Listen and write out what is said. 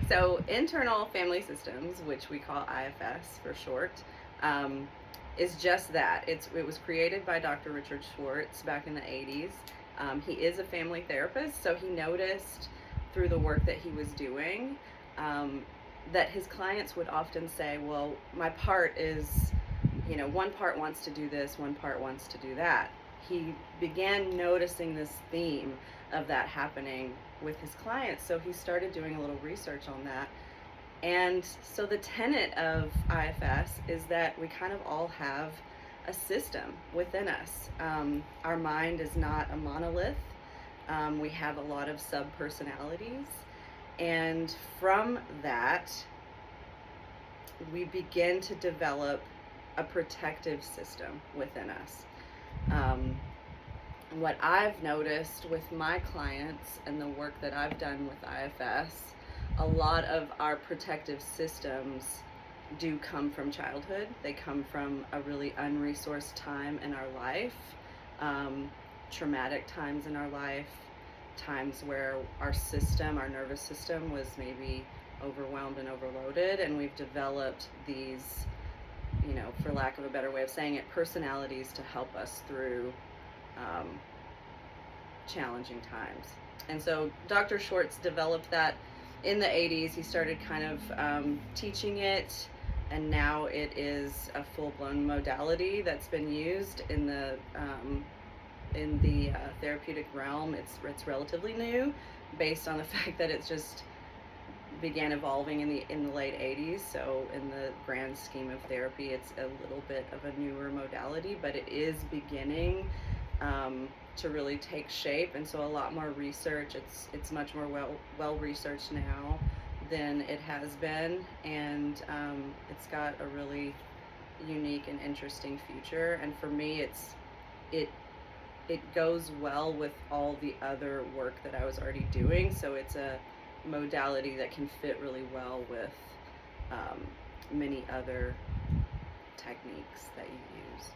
So internal family systems, which we call IFS for short, um, is just that. It was created by Dr. Richard Schwartz back in the 80s. He is a family therapist, so he noticed through the work that he was doing um, that his clients would often say, "Well, my part is, one part wants to do this, one part wants to do that." He began noticing this theme of that happening with his clients, so he started doing a little research on that. And so the tenet of IFS is that we kind of all have a system within us. Our mind is not a monolith. We have a lot of sub personalities. And from that, we begin to develop a protective system within us. Um, what I've noticed with my clients and the work that I've done with IFS, a lot of our protective systems do come from childhood. They come from a really unresourced time in our life, traumatic times in our life, times where our nervous system was maybe overwhelmed and overloaded, and we've developed these, for lack of a better way of saying it, personalities to help us through um, challenging times. And so Dr. Schwartz developed that in the 80s. He started kind of teaching it, and now it is a full-blown modality that's been used in the therapeutic realm. It's relatively new, based on the fact that it's just began evolving in the late 80s. So in the grand scheme of therapy, it's a little bit of a newer modality, but it is beginning to really take shape. And so a lot more research. It's much more well researched now than it has been, and it's got a really unique and interesting future. And for me, it it goes well with all the other work that I was already doing. So it's a modality that can fit really well with many other techniques that you use.